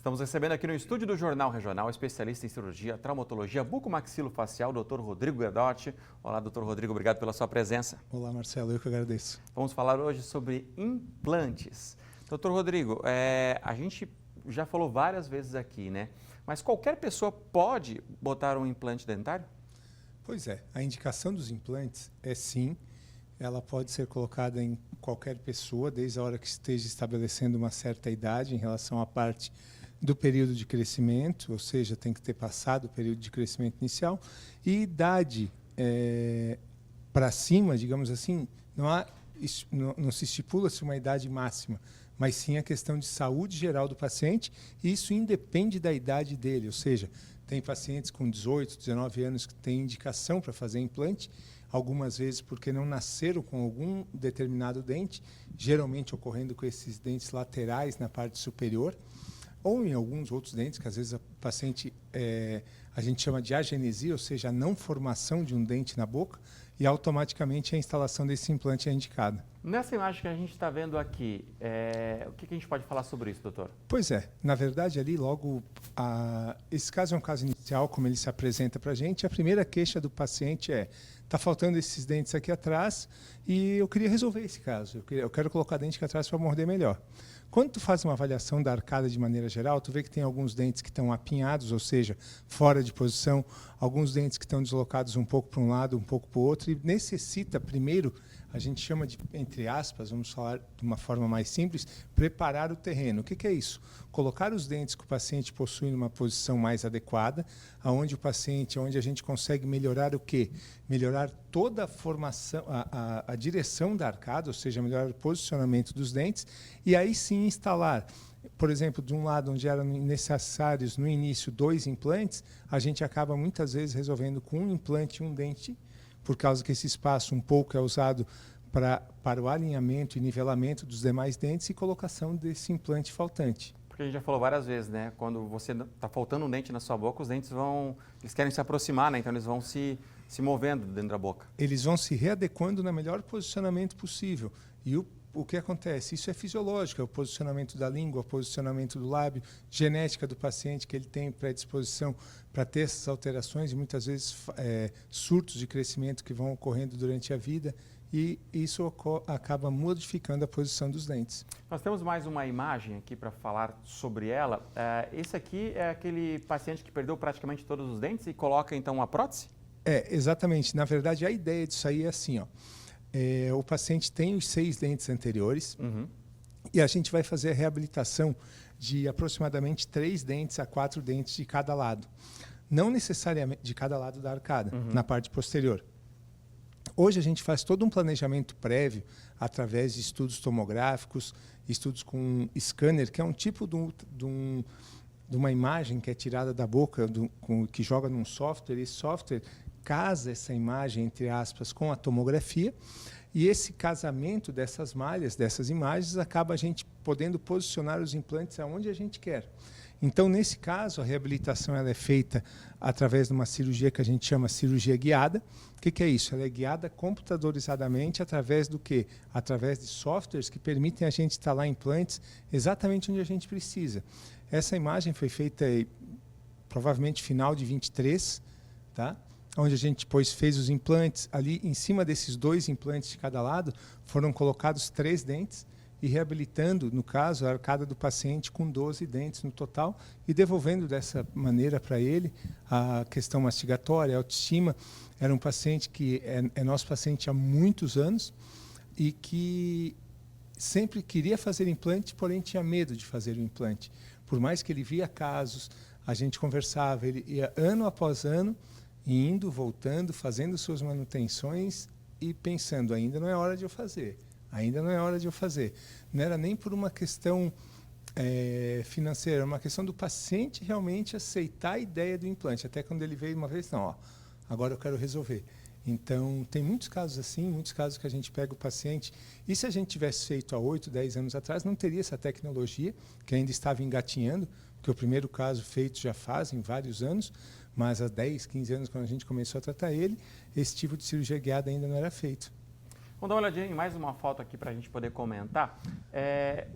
Estamos recebendo aqui no estúdio do Jornal Regional, especialista em cirurgia, traumatologia, bucomaxilofacial, Dr. Rodrigo Guedotti. Olá, Dr. Rodrigo, obrigado pela sua presença. Olá, Marcelo, eu que agradeço. Vamos falar hoje sobre implantes. Dr. Rodrigo, a gente já falou várias vezes aqui, né? Mas qualquer pessoa pode botar um implante dentário? Pois é, a indicação dos implantes é sim, ela pode ser colocada em qualquer pessoa, desde a hora que esteja estabelecendo uma certa idade em relação à parte do período de crescimento, ou seja, tem que ter passado o período de crescimento inicial, e idade para cima, digamos assim, não se estipula-se uma idade máxima, mas sim a questão de saúde geral do paciente, e isso independe da idade dele, ou seja, tem pacientes com 18, 19 anos que têm indicação para fazer implante, algumas vezes porque não nasceram com algum determinado dente, geralmente ocorrendo com esses dentes laterais na parte superior, ou em alguns outros dentes, que às vezes a paciente, a gente chama de agenesia, ou seja, a não formação de um dente na boca, e automaticamente a instalação desse implante é indicada. Nessa imagem que a gente está vendo aqui, o que a gente pode falar sobre isso, doutor? Pois é, na verdade ali logo, esse caso é um caso inicial, como ele se apresenta para a gente, a primeira queixa do paciente está faltando esses dentes aqui atrás e eu queria resolver esse caso, eu quero colocar dente aqui atrás para morder melhor. Quando tu faz uma avaliação da arcada de maneira geral, tu vê que tem alguns dentes que estão apinhados, ou seja, fora de posição, alguns dentes que estão deslocados um pouco para um lado, um pouco para o outro, e necessita, primeiro, a gente chama de, entre aspas, vamos falar de uma forma mais simples, preparar o terreno. O que é isso? Colocar os dentes que o paciente possui numa posição mais adequada, onde a gente consegue melhorar o quê? Melhorar toda a formação, a direção da arcada, ou seja, melhorar o posicionamento dos dentes, e aí sim instalar, por exemplo, de um lado onde eram necessários no início 2 implantes, a gente acaba muitas vezes resolvendo com um implante e um dente, por causa que esse espaço um pouco é usado para o alinhamento e nivelamento dos demais dentes e colocação desse implante faltante. Porque a gente já falou várias vezes, né? Quando você está faltando um dente na sua boca, os dentes eles querem se aproximar, né? Então eles vão se movendo dentro da boca. Eles vão se readequando no melhor posicionamento possível. E o que acontece? Isso é fisiológico, é o posicionamento da língua, o posicionamento do lábio, genética do paciente, que ele tem predisposição para ter essas alterações e muitas vezes surtos de crescimento que vão ocorrendo durante a vida, e isso acaba modificando a posição dos dentes. Nós temos mais uma imagem aqui para falar sobre ela. Esse aqui é aquele paciente que perdeu praticamente todos os dentes e coloca então uma prótese? Exatamente. Na verdade, a ideia disso aí é assim, ó. O paciente tem os 6 dentes anteriores, e a gente vai fazer a reabilitação de aproximadamente 3 dentes a 4 dentes de cada lado. Não necessariamente de cada lado da arcada, na parte posterior. Hoje a gente faz todo um planejamento prévio através de estudos tomográficos, estudos com scanner, que é um tipo de uma imagem que é tirada da boca, que joga num software, e esse software casa essa imagem, entre aspas, com a tomografia, e esse casamento dessas malhas, dessas imagens, acaba a gente podendo posicionar os implantes aonde a gente quer. Então, nesse caso, a reabilitação ela é feita através de uma cirurgia que a gente chama cirurgia guiada. O que é isso? Ela é guiada computadorizadamente através do quê? Através de softwares que permitem a gente instalar implantes exatamente onde a gente precisa. Essa imagem foi feita provavelmente final de 23, tá? Onde a gente depois fez os implantes. Ali, em cima desses 2 implantes de cada lado, foram colocados 3 dentes, e reabilitando, no caso, a arcada do paciente com 12 dentes no total e devolvendo dessa maneira para ele a questão mastigatória, a autoestima. Era um paciente que é nosso paciente há muitos anos e que sempre queria fazer implante, porém tinha medo de fazer o implante. Por mais que ele via casos, a gente conversava, ele ia ano após ano, indo, voltando, fazendo suas manutenções e pensando, ainda não é hora de eu fazer. Ainda não é hora de eu fazer. Não era nem por uma questão financeira, era uma questão do paciente realmente aceitar a ideia do implante. Até quando ele veio uma vez, não, agora eu quero resolver. Então, tem muitos casos assim, muitos casos que a gente pega o paciente. E se a gente tivesse feito há 8, 10 anos atrás, não teria essa tecnologia, que ainda estava engatinhando, porque o primeiro caso feito já fazem vários anos, mas há 10, 15 anos, quando a gente começou a tratar ele, esse tipo de cirurgia guiada ainda não era feito. Vamos dar uma olhadinha em mais uma foto aqui para a gente poder comentar.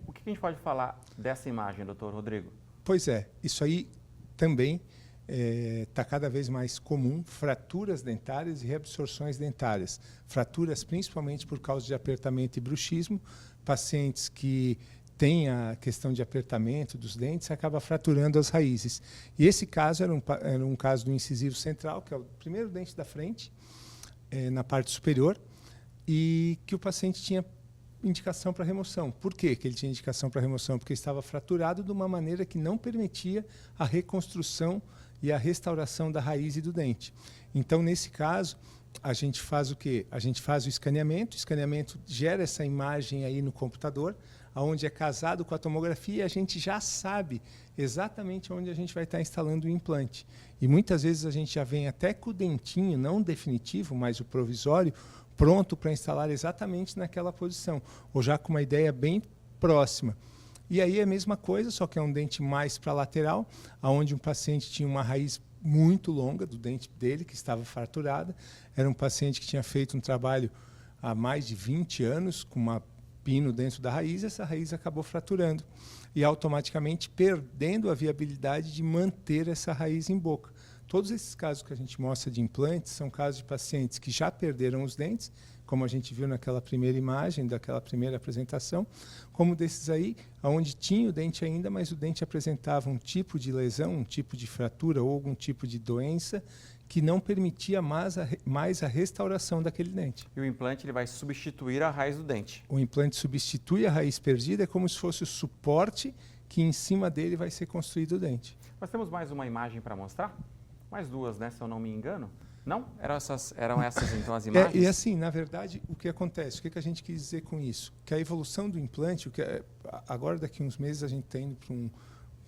O que a gente pode falar dessa imagem, doutor Rodrigo? Pois é, isso aí também está cada vez mais comum, fraturas dentárias e reabsorções dentárias. Fraturas principalmente por causa de apertamento e bruxismo, pacientes que têm a questão de apertamento dos dentes acaba fraturando as raízes. E esse caso era um caso do incisivo central, que é o primeiro dente da frente, na parte superior, e que o paciente tinha indicação para remoção. Por que ele tinha indicação para remoção? Porque estava fraturado de uma maneira que não permitia a reconstrução e a restauração da raiz e do dente. Então, nesse caso, a gente faz o quê? A gente faz o escaneamento gera essa imagem aí no computador, onde é casado com a tomografia, e a gente já sabe exatamente onde a gente vai estar instalando o implante. E muitas vezes a gente já vem até com o dentinho, não definitivo, mas o provisório, pronto para instalar exatamente naquela posição, ou já com uma ideia bem próxima. E aí é a mesma coisa, só que é um dente mais para lateral, onde um paciente tinha uma raiz muito longa do dente dele, que estava fraturada. Era um paciente que tinha feito um trabalho há mais de 20 anos, com uma pino dentro da raiz, essa raiz acabou fraturando e automaticamente perdendo a viabilidade de manter essa raiz em boca. Todos esses casos que a gente mostra de implantes são casos de pacientes que já perderam os dentes, como a gente viu naquela primeira imagem, daquela primeira apresentação, como desses aí, onde tinha o dente ainda, mas o dente apresentava um tipo de lesão, um tipo de fratura ou algum tipo de doença que não permitia mais a restauração daquele dente. E o implante ele vai substituir a raiz do dente? O implante substitui a raiz perdida, é como se fosse o suporte que em cima dele vai ser construído o dente. Nós temos mais uma imagem para mostrar? Mais duas, né, se eu não me engano. Não? Eram essas então, as imagens? E assim, na verdade, o que acontece? O que a gente quis dizer com isso? Que a evolução do implante, agora daqui a uns meses a gente está indo para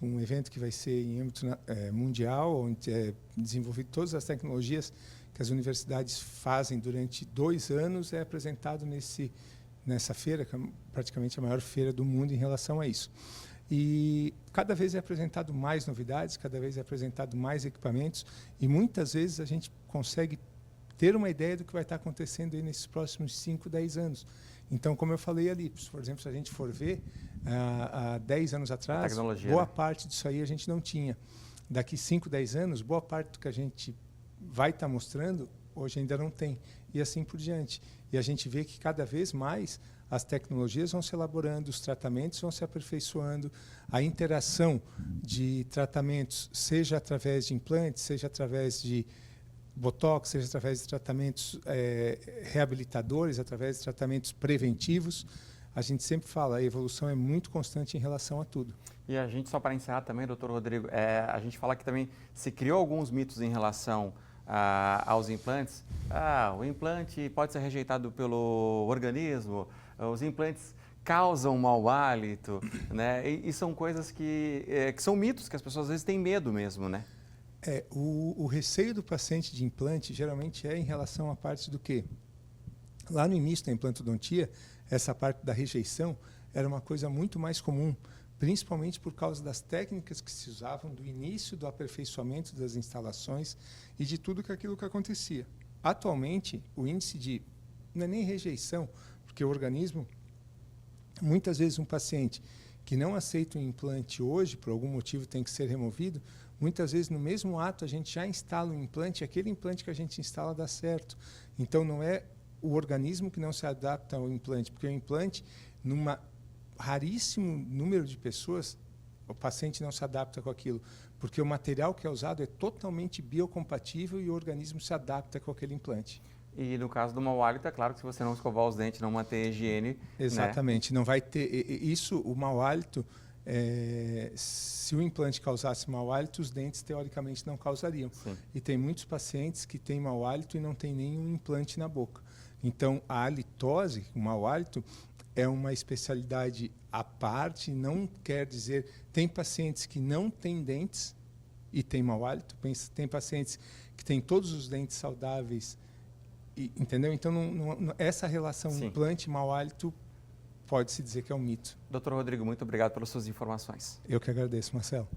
um evento que vai ser em âmbito mundial, onde é desenvolvido todas as tecnologias que as universidades fazem durante 2 anos, é apresentado nessa feira, que é praticamente a maior feira do mundo em relação a isso. E cada vez é apresentado mais novidades, cada vez é apresentado mais equipamentos, e muitas vezes a gente consegue ter uma ideia do que vai estar acontecendo aí nesses próximos 5, 10 anos. Então, como eu falei ali, por exemplo, se a gente for ver, há 10 anos atrás, boa parte disso aí a gente não tinha. Daqui 5, 10 anos, boa parte do que a gente vai estar mostrando, hoje ainda não tem. E assim por diante. E a gente vê que cada vez mais as tecnologias vão se elaborando, os tratamentos vão se aperfeiçoando, a interação de tratamentos, seja através de implantes, seja através de botox, seja através de tratamentos reabilitadores, através de tratamentos preventivos. A gente sempre fala, a evolução é muito constante em relação a tudo. E a gente, só para encerrar também, doutor Rodrigo, a gente fala que também se criou alguns mitos em relação aos implantes. O implante pode ser rejeitado pelo organismo, os implantes causam mau hálito, né? E são coisas que são mitos que as pessoas às vezes têm medo mesmo, né? O receio do paciente de implante geralmente é em relação à parte do quê? Lá no início da implantodontia, essa parte da rejeição era uma coisa muito mais comum, principalmente por causa das técnicas que se usavam do início do aperfeiçoamento das instalações e de tudo aquilo que acontecia. Atualmente, o índice não é nem rejeição, porque o organismo, muitas vezes um paciente que não aceita um implante hoje, por algum motivo tem que ser removido, muitas vezes no mesmo ato a gente já instala um implante, e aquele implante que a gente instala dá certo. Então não é o organismo que não se adapta ao implante, porque o implante, num raríssimo número de pessoas, o paciente não se adapta com aquilo, porque o material que é usado é totalmente biocompatível e o organismo se adapta com aquele implante. E no caso do mau hálito, é claro que se você não escovar os dentes, não manter a higiene... Exatamente, né? Não vai ter... Isso, o mau hálito, se o implante causasse mau hálito, os dentes, teoricamente, não causariam. Sim. E tem muitos pacientes que têm mau hálito e não tem nenhum implante na boca. Então, a halitose, o mau hálito, é uma especialidade à parte, não quer dizer... Tem pacientes que não têm dentes e têm mau hálito, tem pacientes que têm todos os dentes saudáveis, entendeu? Então, essa relação implante mau hálito pode-se dizer que é um mito. Doutor Rodrigo, muito obrigado pelas suas informações. Eu que agradeço, Marcelo.